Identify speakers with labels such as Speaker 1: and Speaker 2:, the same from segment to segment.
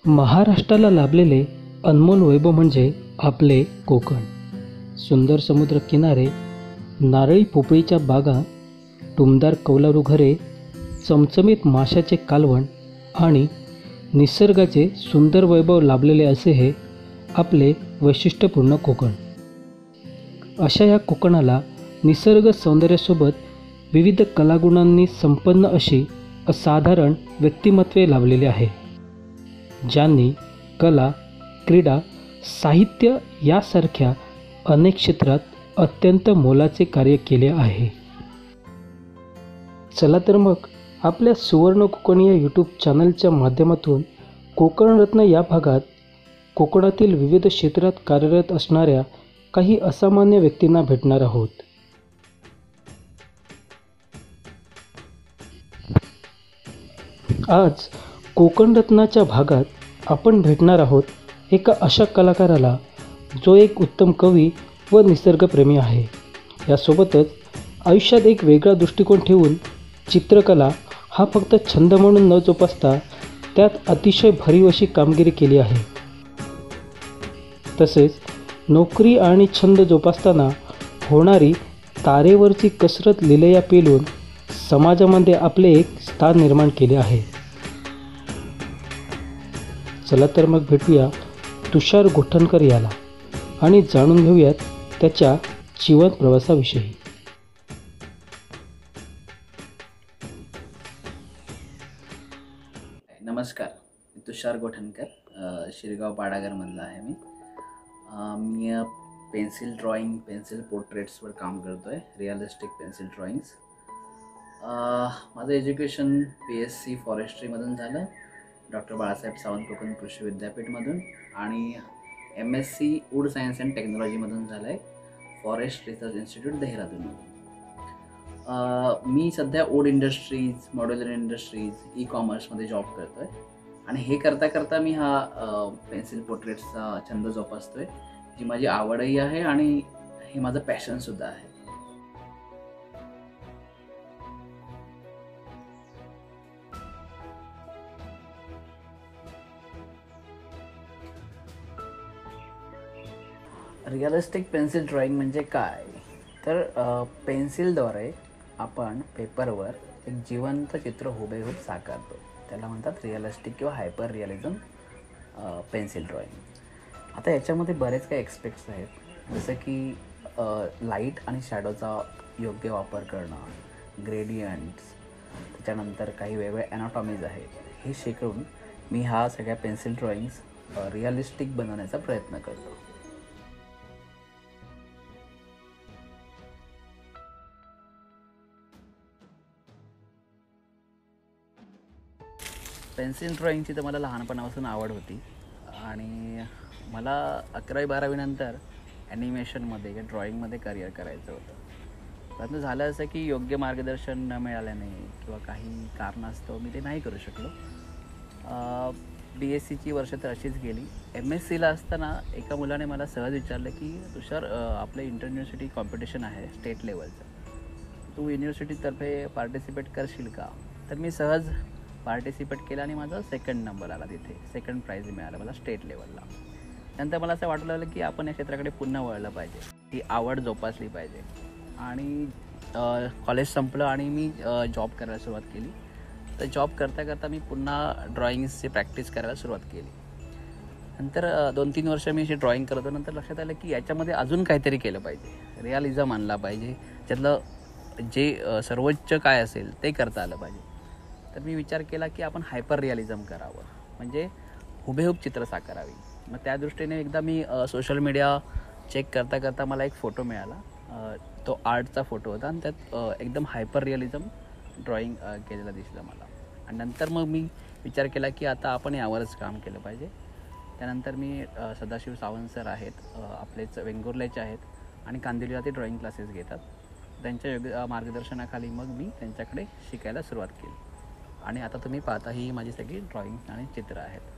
Speaker 1: महाराष्ट्राला लाभलेले अनमोल वैभव म्हणजे आपले कोकण. सुंदर समुद्र किनारे, नारळी पोपळीच्या बागा, टुमदार कौलारू घरे, चमचमीत माशाचे कालवण आणि निसर्गाचे सुंदर वैभव लाभलेले असे हे आपले वैशिष्ट्यपूर्ण कोकण. अशा या कोकणाला निसर्ग सौंदर्यासोबत विविध कलागुणांनी संपन्न अशी असाधारण व्यक्तिमत्वे लाभलेली आहे, ज्यांनी कला, क्रीडा, साहित्य यासारख्या अनेक क्षेत्रात अत्यंत मोलाचे कार्य केले आहे. चला तर मग आपल्या सुवर्ण कोकण या यूट्यूब चॅनलच्या माध्यमातून कोकणरत्न या भागात कोकणातील विविध क्षेत्रात कार्यरत असणाऱ्या काही असामान्य व्यक्तींना भेटणार आहोत. आज कोकणरत्नाच्या भागात आपण भेटणार आहोत एका अशा कलाकाराला जो एक उत्तम कवी व निसर्गप्रेमी आहे. यासोबतच आयुष्यात एक वेगळा दृष्टिकोन ठेवून चित्रकला हा फक्त छंद म्हणून न जोपासता त्यात अतिशय भरीव अशी कामगिरी केली आहे. तसेच नोकरी आणि छंद जोपासताना होणारी तारेवरची कसरत लीलया पेलून समाजामध्ये आपले एक स्थान निर्माण केले आहे. चला तर मग भेटूया तुषार गोठणकर याला आणि जाणून घेऊयात त्याच्या जीवन प्रवासाविषयी.
Speaker 2: नमस्कार, मी तुषार गोठणकर, शिरगाव पाडागरमधला आहे. मी पेन्सिल ड्रॉइंग, पेन्सिल पोर्ट्रेट्सवर काम करतो आहे, रिअलिस्टिक पेन्सिल ड्रॉइंग्स. माझं एज्युकेशन PSc फॉरेस्ट्रीमधून झालं, डॉक्टर बाळासाहेब सावंत कोकण कृषी विद्यापीठमधून, आणि MSc वूड सायन्स अँड टेक्नॉलॉजीमधून झालं आहे, फॉरेस्ट रिसर्च इन्स्टिट्यूट देहरादूनमधून. मी सध्या वूड इंडस्ट्रीज, मॉड्युलर इंडस्ट्रीज, ई-कॉमर्समध्ये जॉब करतो आहे. आणि हे करता करता मी हा पेन्सिल पोर्ट्रेट्सचा छंद जोपासतो आहे, जी माझी आवडही आहे आणि हे माझं पॅशनसुद्धा आहे. रिअलिस्टिक पेन्सिल ड्रॉइंग म्हणजे काय, तर पेन्सिलद्वारे आपण पेपरवर एक जिवंत चित्र हुबेहूब साकारतो. त्याला म्हणतात रिअलिस्टिक किंवा हायपर रिअलिझम पेन्सिल ड्रॉइंग. आता याच्यामध्ये बरेच काही एक्सपेक्ट्स आहेत, जसं की लाईट आणि शॅडोचा योग्य वापर करणं, ग्रेडियंट्स, त्याच्यानंतर काही वेगवेगळे ॲनाटॉमीज आहेत. हे शिकून मी हा सगळ्या पेन्सिल ड्रॉइंग्स रिअलिस्टिक बनवण्याचा प्रयत्न करतो. पेन्सिल ड्रॉइंगची तर मला लहानपणापासून आवड होती आणि मला 11वी-12वी नंतर ॲनिमेशनमध्ये किंवा ड्रॉइंगमध्ये करिअर करायचं होतं. परंतु झालं असं की योग्य मार्गदर्शन न मिळाल्याने किंवा काही कारणास्तव मी ते नाही करू शकलो. BScची वर्ष तर अशीच गेली. MScला असताना एका मुलाने मला सहज विचारलं की तुषार, आपलं इंटर युनिव्हर्सिटी कॉम्पिटिशन आहे स्टेट लेवलचं, तू युनिव्हर्सिटीतर्फे पार्टिसिपेट करशील का? तर मी सहज पार्टिसिपेट केलं आणि माझा 2nd नंबर आला, तिथे 2nd प्राईज मिळालं मला स्टेट लेवलला. नंतर मला असं वाटू लागलं की आपण या क्षेत्राकडे पुन्हा वळलं पाहिजे, ती आवड जोपासली पाहिजे. आणि कॉलेज संपलं आणि मी जॉब करायला सुरुवात केली. तर जॉब करता करता मी पुन्हा ड्रॉइंग्सची प्रॅक्टिस करायला सुरुवात केली. नंतर 2-3 वर्ष मी अशी ड्रॉइंग करतो. नंतर लक्षात आलं की याच्यामध्ये अजून काहीतरी केलं पाहिजे, रिअलिझम आणला पाहिजे, त्यातलं जे सर्वोच्च काय असेल ते करता आलं पाहिजे. तर मी विचार केला की आपण हायपर रिअलिझम करावं, म्हणजे हुबेहूब चित्र साकारावी. मग त्या दृष्टीने एकदा मी सोशल मीडिया चेक करता करता मला एक फोटो मिळाला. तो आर्टचा फोटो होता आणि त्यात एकदम हायपर रिअलिझम ड्रॉइंग केलेलं दिसलं मला. आणि नंतर मग मी विचार केला की आता आपण यावरच काम केलं पाहिजे. त्यानंतर मी सदाशिव सावंत सर आहेत, आपलेच वेंगुर्ल्याचे आहेत आणि कांदिवलीला ते ड्रॉइंग क्लासेस घेतात. त्यांच्या योग्य मार्गदर्शनाखाली मग मी त्यांच्याकडे शिकायला सुरुवात केली. आणि आता तुम्ही पाहता ही माझी सगळी ड्रॉइंग आणि चित्र आहेत.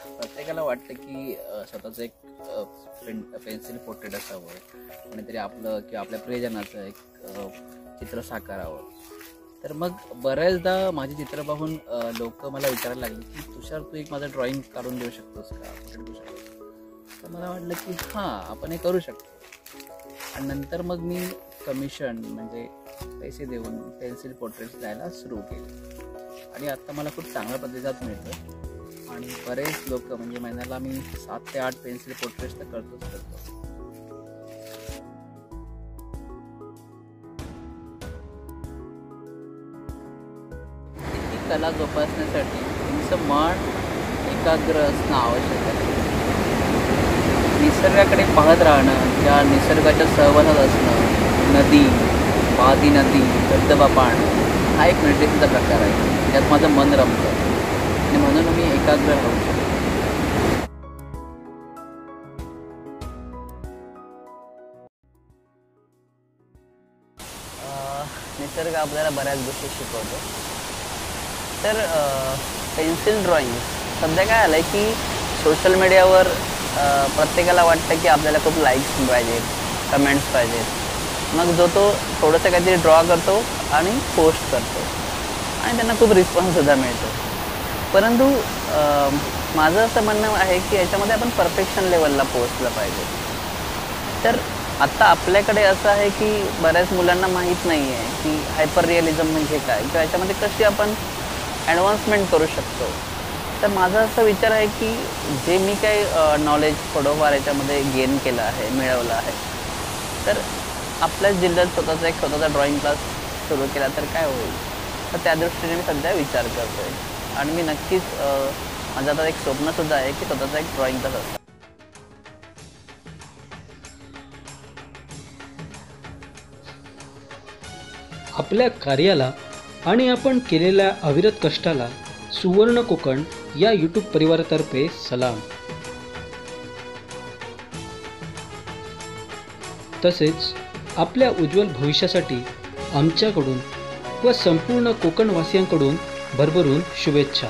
Speaker 2: प्रत्येकाला वाटतं की स्वतःचं एक पेन्सिल पोर्ट्रेट असावं, कोणीतरी आपलं किंवा आपल्या प्रियजनाचं एक चित्र साकारावं. तर मग बऱ्याचदा माझी चित्र पाहून लोक मला विचारायला लागले की तुषार, तू एक माझं ड्रॉइंग काढून देऊ शकतोस का, पोर्ट्रेट देऊ शकतोस. तर मला वाटलं की हां, आपण हे करू शकतो. आणि नंतर मग मी कमिशन म्हणजे पैसे देऊन पेन्सिल पोर्ट्रेट्स द्यायला सुरू केले. आणि आत्ता मला खूप चांगला प्रतिसाद मिळतो आणि बरेच लोक म्हणजे महिन्याला मी 7 ते 8 पेन्सिल पोर्ट्रेट्स तर करतो. ही कला जोपासण्यासाठी तुमचं मन एकाग्र असणं आवश्यक आहे. निसर्गाकडे पाहत राहणं, त्या निसर्गाच्या सहवासात असणं, नदी, वादी नदी, धबधबा पाहणं हा एक मेडिटेशनचा प्रकार आहे. त्यात माझं मन रमतं आणि म्हणून मी एकाग्र राहू शकतो. निसर्ग आपल्याला बऱ्याच गोष्टी शिकवतो. तर पेन्सिल ड्रॉइंग सध्या काय आलं आहे की सोशल मीडियावर प्रत्येकाला वाटतं की आपल्याला खूप लाईक्स पाहिजेत, कमेंट्स पाहिजेत. मग जो तो थोडंसं काहीतरी ड्रॉ करतो आणि पोस्ट करतो आणि त्यांना खूप रिस्पॉन्ससुद्धा मिळतो. परंतु माझं असं म्हणणं आहे की याच्यामध्ये आपण परफेक्शन लेवलला पोहोचलं पाहिजे. तर आत्ता आपल्याकडे असं आहे की बऱ्याच मुलांना माहीत नाही आहे की हायपर रिअलिझम म्हणजे काय किंवा याच्यामध्ये कशी आपण ॲडव्हान्समेंट करू शकतो. तर माझा असा विचार आहे की जे मी काही नॉलेज थोडंफार याच्यामध्ये गेन केलं आहे, मिळवलं आहे, तर आपल्याच जिल्ह्यात स्वतःचा ड्रॉइंग क्लास सुरू केला तर काय होईल. तर त्या दृष्टीने मी सध्या विचार करतो आहे आणि मी नक्कीच माझं आता एक स्वप्नसुद्धा आहे की स्वतःचा एक ड्रॉइंग क्लास असतो.
Speaker 1: आपल्या कार्याला आणि आपण केलेल्या अविरत कष्टाला सुवर्ण कोकण या यूट्यूब परिवारातर्फे सलाम. तसेच आपल्या उज्ज्वल भविष्यासाठी आमच्याकडून व संपूर्ण कोकणवासियांकडून भरभरून शुभेच्छा.